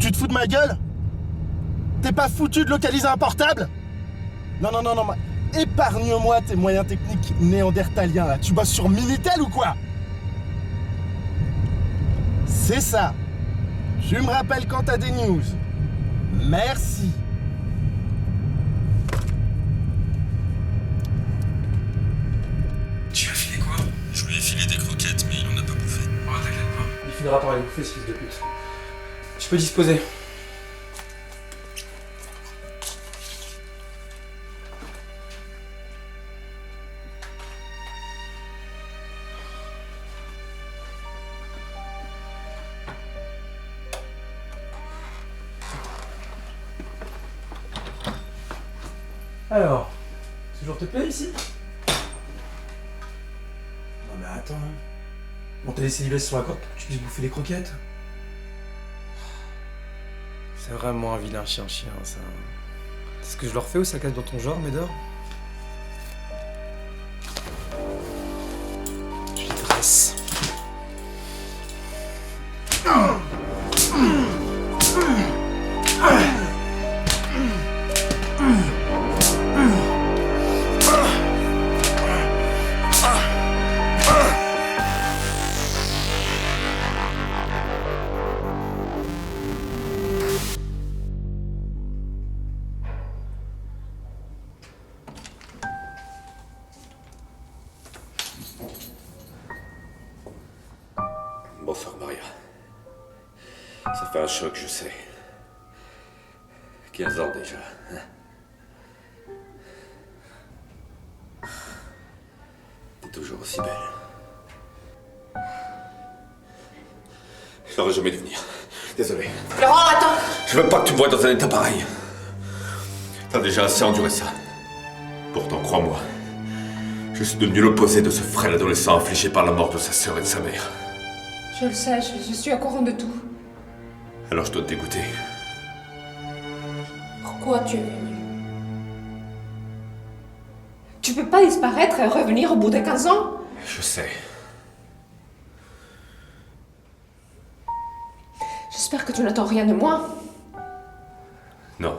Tu te fous de ma gueule? T'es pas foutu de localiser un portable? Non, épargne-moi tes moyens techniques néandertaliens, là. Tu bosses sur Minitel ou quoi? C'est ça. Tu me rappelles quand t'as des news. Merci. Tu lui as filé quoi? Je lui ai filé des croquettes, mais il en a pas bouffé. Oh, t'inquiète pas. Il finira par les bouffer, ce fils de pute. Je peux disposer. Alors, toujours te plaît ici? Non mais attends. On t'a laissé les vestes sur la corde pour que tu puisses bouffer des croquettes. C'est vraiment un vilain chien, ça. C'est ce que je leur fais ou ça casse dans ton genre, Médor? Je les dresse. Bonsoir, Maria. Ça fait un choc, je sais. 15 ans déjà. T'es toujours aussi belle. J'aurais jamais dû venir. Désolé. Laurent, attends! Je veux pas que tu me vois dans un état pareil. T'as déjà assez enduré ça. Pourtant, crois-moi, je suis devenu l'opposé de ce frêle adolescent affligé par la mort de sa sœur et de sa mère. Je le sais, je suis au courant de tout. Alors je dois te dégoûter. Pourquoi tu es venu? Tu peux pas disparaître et revenir au bout de 15 ans? Je sais. J'espère que tu n'attends rien de moi. Non.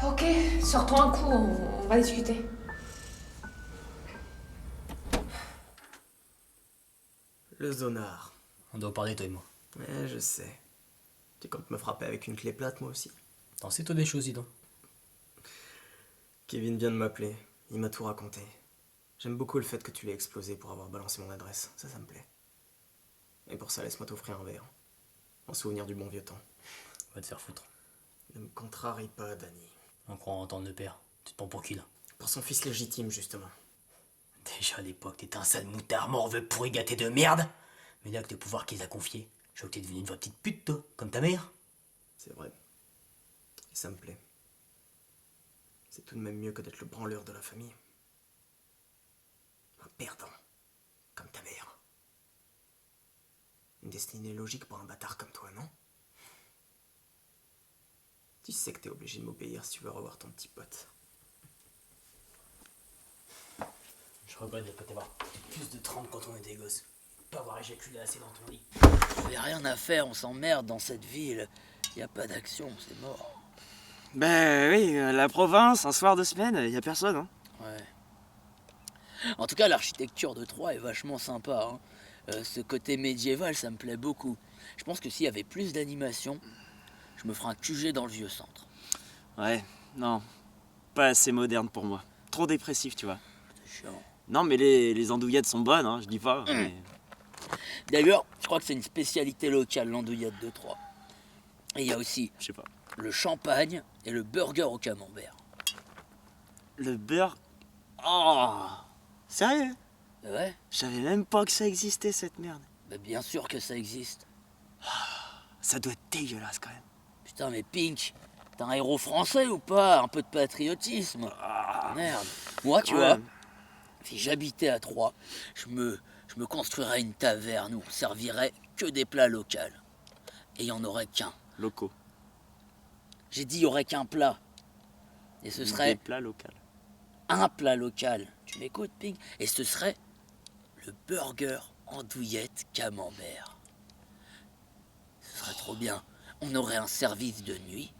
Ok, sors-toi un coup, on va discuter. Le zonard. On doit parler, toi et moi. Ouais, je sais. Tu comptes me frapper avec une clé plate, moi aussi. T'en sais toi des choses, dis donc. Kevin vient de m'appeler. Il m'a tout raconté. J'aime beaucoup le fait que tu l'aies explosé pour avoir balancé mon adresse. Ça me plaît. Et pour ça, laisse-moi t'offrir un verre. En souvenir du bon vieux temps. Va te faire foutre. Ne me contrarie pas, Danny. On croit entendre le père. Tu te prends pour qui, là? Pour son fils légitime, justement. Déjà à l'époque, t'étais un sale moutard morveux pourri gâté de merde. Mais là, avec le pouvoir qu'il a confié, je vois que t'es devenu une vraie petite pute, toi, comme ta mère. C'est vrai. Et ça me plaît. C'est tout de même mieux que d'être le branleur de la famille. Un perdant, comme ta mère. Une destinée logique pour un bâtard comme toi, non? Tu sais que t'es obligé de m'obéir si tu veux revoir ton petit pote. Je regrette de pas t'avoir plus de 30 quand on était gosse. Pas avoir éjaculé assez dans ton lit. Y'a rien à faire, on s'emmerde dans cette ville. Y a pas d'action, c'est mort. Ben oui, la province, un soir de semaine, y a personne, hein. Ouais. En tout cas, l'architecture de Troyes est vachement sympa, hein. Ce côté médiéval, ça me plaît beaucoup. Je pense que s'il y avait plus d'animation, je me ferais un QG dans le vieux centre. Ouais, non, pas assez moderne pour moi. Trop dépressif, tu vois. C'est chiant. Non, mais les andouillettes sont bonnes, hein, je dis pas. Mais... D'ailleurs, je crois que c'est une spécialité locale, l'andouillette de Troyes. Et il y a aussi Je sais pas. le champagne et le burger au camembert. Le beurre... Oh, sérieux? Ouais, Je savais même pas que ça existait, cette merde. bah bien sûr que ça existe. Ça doit être dégueulasse, quand même. Putain, mais Pink, t'es un héros français ou pas? Un peu de patriotisme. Merde. Moi, tu vois, si j'habitais à Troyes, je me construirais une taverne où on servirait que des plats locaux. Et il n'y en aurait qu'un. Locaux. J'ai dit il n'y aurait qu'un plat. Et ce serait Des plats locaux. un plat local. Tu m'écoutes, Pink? Et ce serait le burger andouillette camembert. Ce serait trop bien. On aurait un service de nuit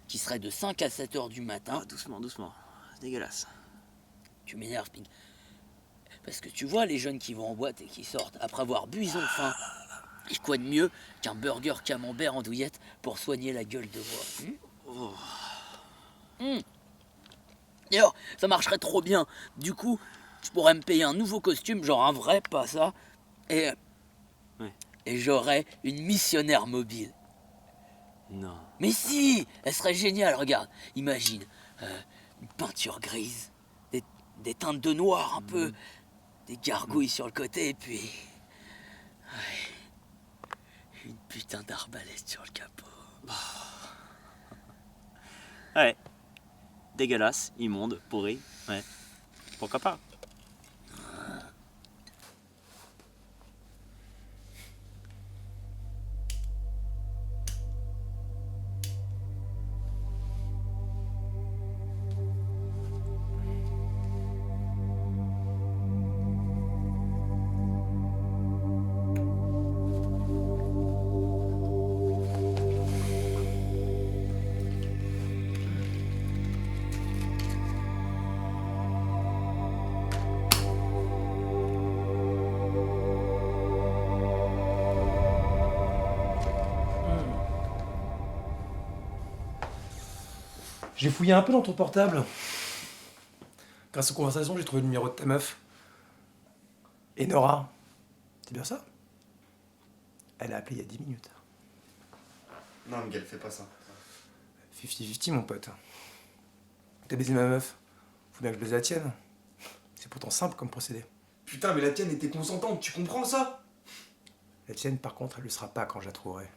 qui serait de 5 à 7 heures du matin. Ah, doucement, doucement. Dégueulasse. Tu m'énerves, Pink. Parce que tu vois les jeunes qui vont en boîte et qui sortent après avoir bu, ils ont faim. Et quoi de mieux qu'un burger camembert andouillette pour soigner la gueule de bois. D'ailleurs, ça marcherait trop bien. Du coup, je pourrais me payer un nouveau costume, genre un vrai, pas ça. Et j'aurais une missionnaire mobile. Non. Mais si, elle serait géniale, regarde. Imagine, une peinture grise, des teintes de noir un peu, des gargouilles sur le côté, et puis... une putain d'arbalète sur le capot. Ouais. Dégueulasse, immonde, pourri. Ouais. Pourquoi pas? J'ai fouillé un peu dans ton portable. Grâce aux conversations, j'ai trouvé le numéro de ta meuf. Et Nora, c'est bien ça? Elle a appelé il y a 10 minutes. Non, Miguel, fais pas ça. 50-50, mon pote. T'as baisé ma meuf. Faut bien que je baise la tienne. C'est pourtant simple comme procédé. Putain, mais la tienne était consentante, tu comprends ça? La tienne, par contre, elle le sera pas quand je la trouverai.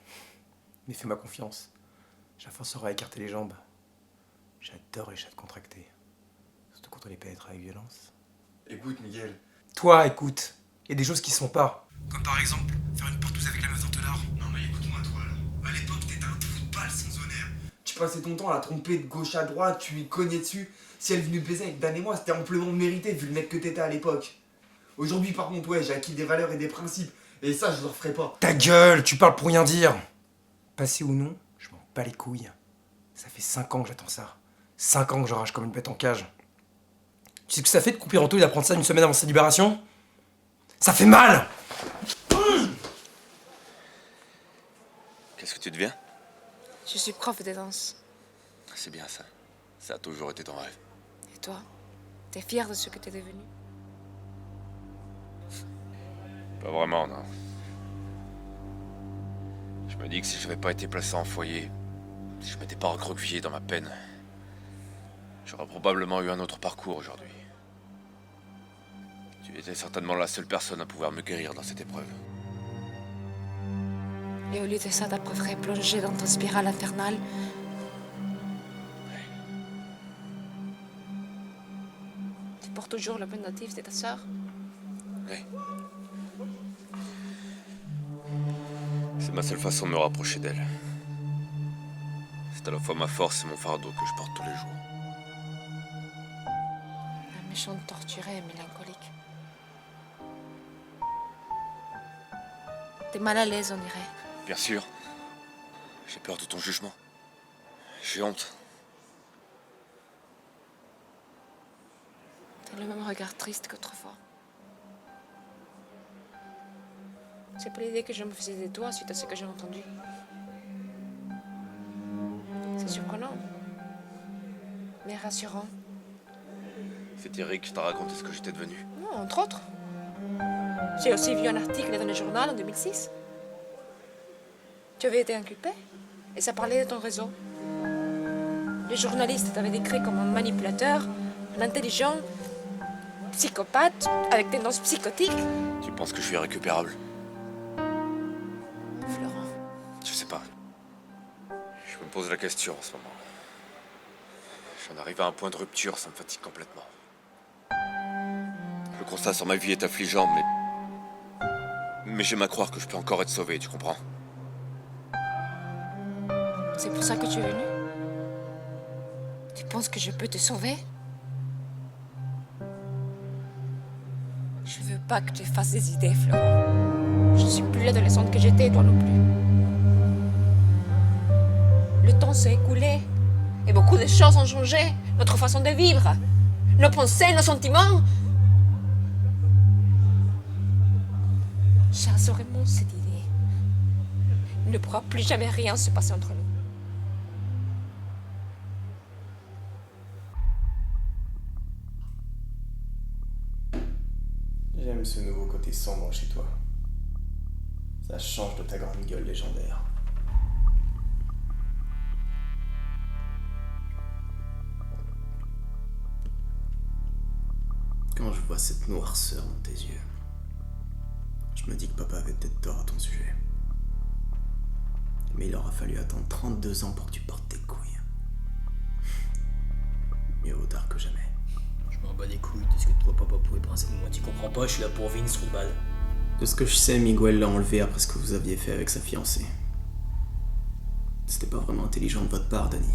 Mais fais-moi confiance. Je la forcerai à écarter les jambes. J'adore les chats contractés. Surtout quand on les pénètre avec violence. Écoute, Miguel. Toi, écoute. Il y a des choses qui se font pas. Comme par exemple, faire une partouze avec la meuf d'Ortelard. Non mais écoute-moi toi là. À l'époque t'étais un trou de balle sans honneur. Tu passais ton temps à la tromper de gauche à droite, tu lui cognais dessus. Si elle venait te baiser avec Dan et moi, c'était amplement mérité vu le mec que t'étais à l'époque. Aujourd'hui par contre ouais, j'ai acquis des valeurs et des principes. Et ça je le referai pas. Ta gueule, tu parles pour rien dire. Passé ou non, je m'en bats les couilles. Ça fait 5 ans que j'attends ça. 5 ans que je rage comme une bête en cage. Tu sais ce que ça fait de couper en tout et d'apprendre ça une semaine avant sa libération? Ça fait mal! Qu'est-ce que tu deviens? Je suis prof de danse. C'est bien ça. Ça a toujours été ton rêve. Et toi? T'es fier de ce que t'es devenu? Pas vraiment, non. Je me dis que si j'avais pas été placé en foyer, si je m'étais pas recroquevillé dans ma peine, j'aurais probablement eu un autre parcours aujourd'hui. Tu étais certainement la seule personne à pouvoir me guérir dans cette épreuve. Et au lieu de ça, t'as préféré plonger dans ta spirale infernale? Tu portes toujours le pendatif de ta sœur? Oui. C'est ma seule façon de me rapprocher d'elle. C'est à la fois ma force et mon fardeau que je porte tous les jours. Un méchant torturé et mélancolique. T'es mal à l'aise, on dirait. Bien sûr. J'ai peur de ton jugement. J'ai honte. T'as le même regard triste qu'autrefois. C'est pas l'idée que je me faisais de toi suite à ce que j'ai entendu. C'est surprenant, mais rassurant. C'est Eric qui t'a raconté ce que j'étais devenu. Non, entre autres. J'ai aussi vu un article dans le journal en 2006. Tu avais été inculpé et ça parlait de ton réseau. Les journalistes t'avaient décrit comme un manipulateur, un intelligent, psychopathe, avec des tendances psychotiques. Tu penses que je suis irrécupérable? Florent. Je sais pas. Je me pose la question en ce moment. J'en arrive à un point de rupture, ça me fatigue complètement. Le constat sur ma vie est affligeant, mais j'aime à croire que je peux encore être sauvé, tu comprends? C'est pour ça que tu es venu? Tu penses que je peux te sauver? Je veux pas que tu fasses des idées, Florent. que j'étais, toi non plus. Le temps s'est écoulé et beaucoup de choses ont changé. Notre façon de vivre, nos pensées, nos sentiments. Chasse vraiment cette idée. Il ne pourra plus jamais rien se passer entre nous. J'aime ce nouveau côté sombre chez toi. Ça change de ta grande gueule légendaire. Quand je vois cette noirceur dans tes yeux, je me dis que papa avait peut-être tort à ton sujet. Mais il aura fallu attendre 32 ans pour que tu portes tes couilles. Mieux vaut tard que jamais. Je m'en bats les couilles de ce que toi, papa, pouvait penser de moi. Tu comprends pas, je suis là pour Vince, trou de balle. De ce que je sais, Miguel l'a enlevé après ce que vous aviez fait avec sa fiancée. C'était pas vraiment intelligent de votre part, Danny.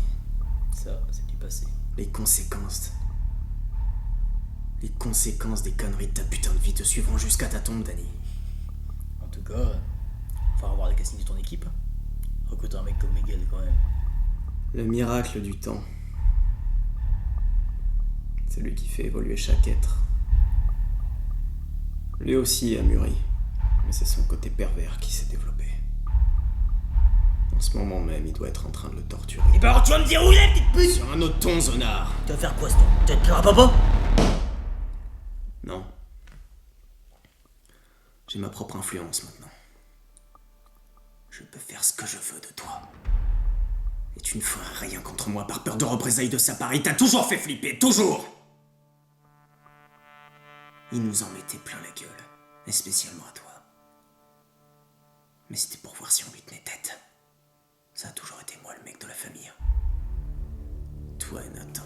Ça, c'est du passé. Les conséquences des conneries de ta putain de vie te suivront jusqu'à ta tombe, Danny. En tout cas, faut avoir les castings de ton équipe. Recrute un mec comme Miguel quand même. Le miracle du temps. C'est lui qui fait évoluer chaque être. Lui aussi a mûri, mais c'est son côté pervers qui s'est développé. En ce moment même, il doit être en train de le torturer. Et bah alors tu vas me dire où il est, petite pute! Sur un autre ton, Zonard. Tu vas faire quoi, ce ton? Tu vas te plaire à papa? Non. J'ai ma propre influence maintenant. Je peux faire ce que je veux de toi. Et tu ne feras rien contre moi par peur de représailles de sa part. Il t'a toujours fait flipper, toujours! Il nous en mettait plein la gueule, et spécialement à toi. Mais c'était pour voir si on lui tenait tête. Ça a toujours été moi le mec de la famille. Toi et Nathan,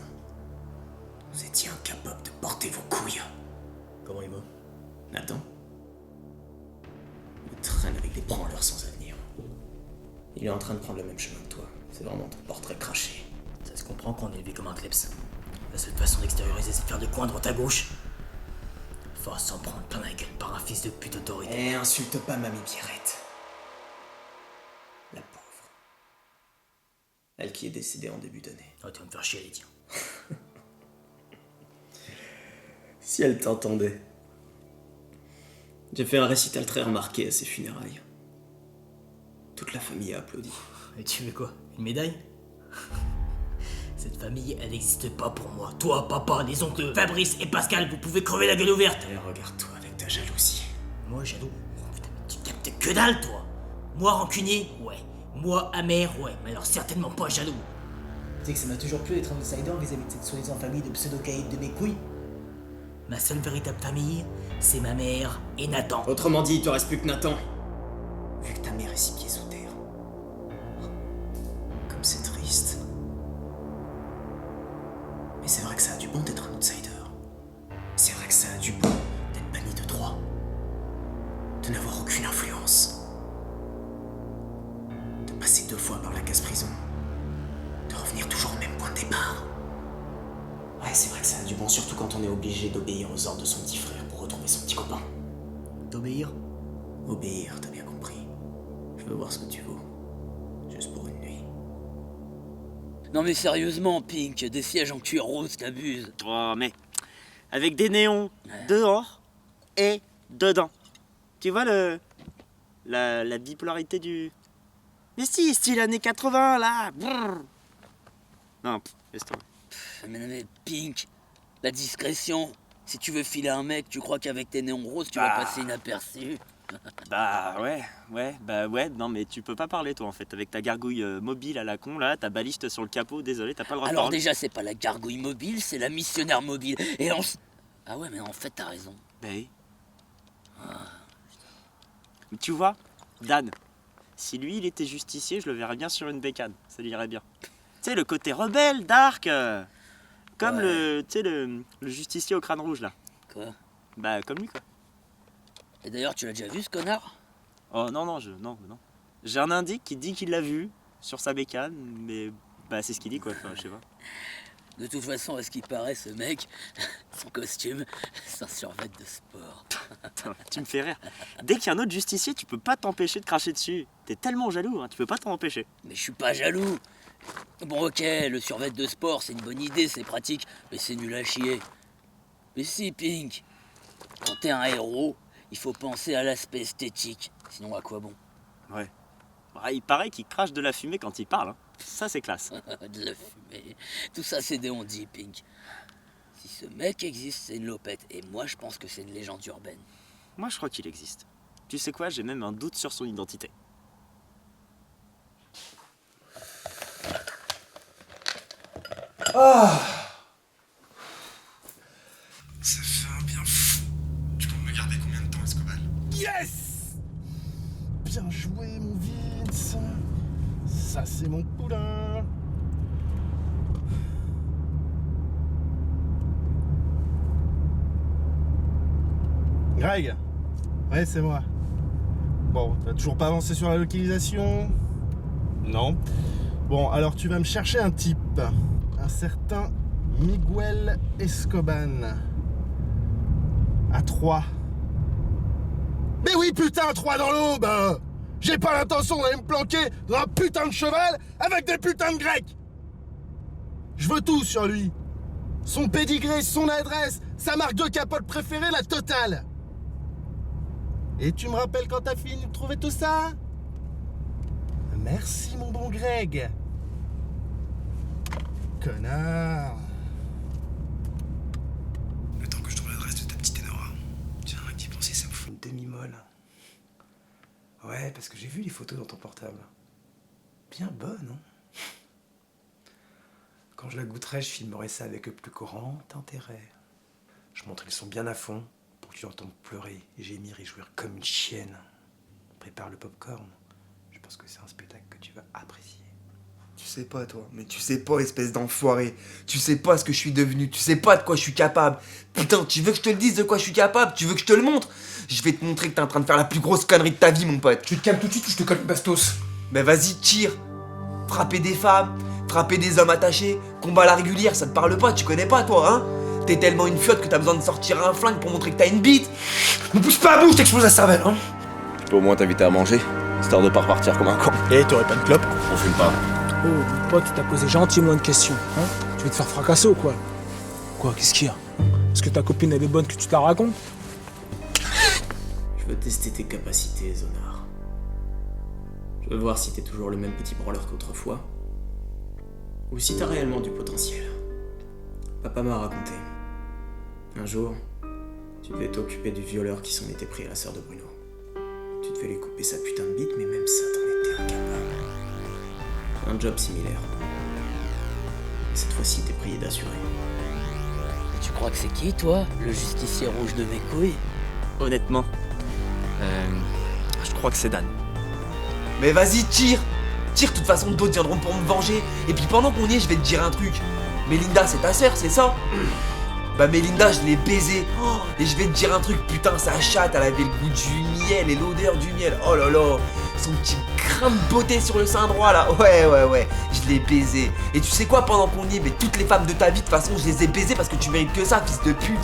vous étiez incapables de porter vos couilles. Comment il va? Nathan? Il traîne avec des branleurs sans avenir. Il est en train de prendre le même chemin que toi. C'est vraiment ton portrait craché. Ça se comprend qu'on est élevé comme un kleps. La seule façon d'extérioriser, c'est de faire des coins droite à gauche. Faut s'en prendre plein la gueule par un fils de pute autorité. Et insulte pas Mamie Pierrette. La pauvre. Elle qui est décédée en début d'année. Oh, tu vas me faire chier, tiens. Si elle t'entendait. J'ai fait un récital très remarqué à ses funérailles. Toute la famille a applaudi. Et tu veux quoi? Une médaille? Cette famille, elle n'existe pas pour moi. Toi, papa, les oncles, Fabrice et Pascal, vous pouvez crever la gueule ouverte. Et regarde-toi avec ta jalousie. Moi, jaloux? Oh, putain, mais tu captes que dalle, toi. Moi, rancunier? Ouais. Moi, amer? Ouais. Mais alors certainement pas jaloux. Tu sais que ça m'a toujours plu d'être un outsider vis-à-vis de cette soi-disant famille de pseudo-caïds de mes couilles. Ma seule véritable famille, c'est ma mère et Nathan. Autrement dit, il te reste plus que Nathan. Vu que ta mère est 6 pieds sous terre. Comme c'est triste. Mais c'est vrai que ça a du bon d'être un outsider. C'est vrai que ça a du bon d'être banni de droit. De n'avoir aucune influence. De passer 2 fois par la case prison. De revenir toujours au même point de départ. Ouais, c'est vrai que ça a du bon, surtout quand on est obligé d'obéir aux ordres de son petit frère pour retrouver son petit copain. D'obéir? Obéir, t'as bien compris. Je veux voir ce que tu vaux. Juste pour une nuit. Non mais sérieusement, Pink, des sièges en cuir rose, t'abuses. Oh, mais avec des néons dehors et dedans. Tu vois la bipolarité du... Mais si, style années 80, là. Brrr. Non, laisse tomber. Mais Pink, la discrétion. Si tu veux filer un mec, tu crois qu'avec tes néons roses, tu vas passer inaperçu? Bah ouais, non mais tu peux pas parler toi en fait, avec ta gargouille mobile à la con là, ta baliste sur le capot, désolé, t'as pas le droit de Alors parler. déjà, c'est pas la gargouille mobile, c'est la missionnaire mobile. Et on Ah ouais, mais en fait, t'as raison. Bah oui. Tu vois, Dan, si lui il était justicier, je le verrais bien sur une bécane, ça lui irait bien. Tu sais, le côté rebelle, dark, comme Ouais. le justicier au crâne rouge là. Quoi? Bah comme lui quoi. Et d'ailleurs, tu l'as déjà vu, ce connard? Oh non, non. J'ai un indice qui dit qu'il l'a vu sur sa bécane, mais bah c'est ce qu'il dit quoi, enfin, je sais pas. De toute façon, à ce qui paraît, ce mec, son costume, c'est un survêt de sport. Putain, tu me fais rire. Dès qu'il y a un autre justicier, tu peux pas t'empêcher de cracher dessus. T'es tellement jaloux, hein, tu peux pas t'en empêcher. Mais je suis pas jaloux. Bon, ok, le survêt de sport, c'est une bonne idée, c'est pratique, mais c'est nul à chier. Mais si, Pink, quand t'es un héros, il faut penser à l'aspect esthétique. Sinon, à quoi bon? Ouais. Ah, il paraît qu'il crache de la fumée quand il parle. Hein. Ça, c'est classe. De la fumée. Tout ça, c'est des on-dit, Pink. Si ce mec existe, c'est une lopette. Et moi, je pense que c'est une légende urbaine. Moi, je crois qu'il existe. Tu sais quoi, j'ai même un doute sur son identité. Ah, Ça fait un bien fou. Tu comptes me garder combien de temps, Escobar? Yes! Bien joué, mon Vince. Ça, c'est mon poulain. Greg? Ouais, c'est moi. Bon, t'as toujours pas avancé sur la localisation? Non. Bon, alors tu vas me chercher un type. Un certain Miguel Escoban. À 3. Mais oui, putain, 3 dans l'aube! J'ai pas l'intention d'aller me planquer dans un putain de cheval avec des putains de grecs! Je veux tout sur lui. Son pédigré, son adresse, sa marque de capote préférée, la totale. Et tu me rappelles quand t'as fini de trouver tout ça? Merci, mon bon Greg. Connard. Attends que je trouve l'adresse de ta petite Enora. Tiens, rien que d'y penser, ça me fout une demi-molle. Ouais, parce que j'ai vu les photos dans ton portable. Bien bonne, hein? Quand je la goûterai, je filmerai ça avec le plus grand intérêt. Je montrerai le son bien à fond pour que tu entendes pleurer, gémir et jouir comme une chienne. Prépare le popcorn. Je pense que c'est un spectacle que tu vas apprécier. Tu sais pas, toi, mais tu sais pas, espèce d'enfoiré. Tu sais pas ce que je suis devenu, tu sais pas de quoi je suis capable. Putain, tu veux que je te le dise de quoi je suis capable? Tu veux que je te le montre? Je vais te montrer que t'es en train de faire la plus grosse connerie de ta vie, mon pote. Tu te calmes tout de suite ou je te colle une bastos? Mais vas-y, tire. Frapper des femmes, frapper des hommes attachés, combat à la régulière, ça te parle pas, tu connais pas, toi, hein? T'es tellement une fiotte que t'as besoin de sortir un flingue pour montrer que t'as une bite. Ne pousse pas à bout, je t'explose la cervelle, hein? Je peux au moins t'inviter à manger, histoire de pas repartir comme un con. Eh, t'aurais pas de clope? On fume pas. Oh, mon pote, tu t'as posé gentiment une question, hein? Tu veux te faire fracasser ou quoi? Quoi, qu'est-ce qu'il y a? Est-ce que ta copine elle est bonne que tu te la racontes? Je veux tester tes capacités, Zonar. Je veux voir si t'es toujours le même petit branleur qu'autrefois. Ou si t'as réellement du potentiel. Papa m'a raconté. Un jour, tu devais t'occuper du violeur qui s'en était pris à la sœur de Bruno. Tu devais lui couper sa putain de bite, mais même ça, t'en étais incapable. Un job similaire. Cette fois-ci, t'es prié d'assurer. Et tu crois que c'est qui, toi? Le justicier rouge de mes couilles? Honnêtement, je crois que c'est Dan. Mais vas-y, tire. Tire, de toute façon, d'autres viendront pour me venger. Et puis pendant qu'on y est, je vais te dire un truc. Mélinda, c'est ta sœur, c'est ça? Bah Mélinda, je l'ai baisée. Oh, et je vais te dire un truc, putain, sa chatte, elle avait le goût du miel et l'odeur du miel. Oh là là, son petit grain de beauté sur le sein droit là. Ouais, je l'ai baisée. Et tu sais quoi, pendant qu'on y est, mais toutes les femmes de ta vie, de toute façon, je les ai baisées parce que tu mérites que ça, fils de pute.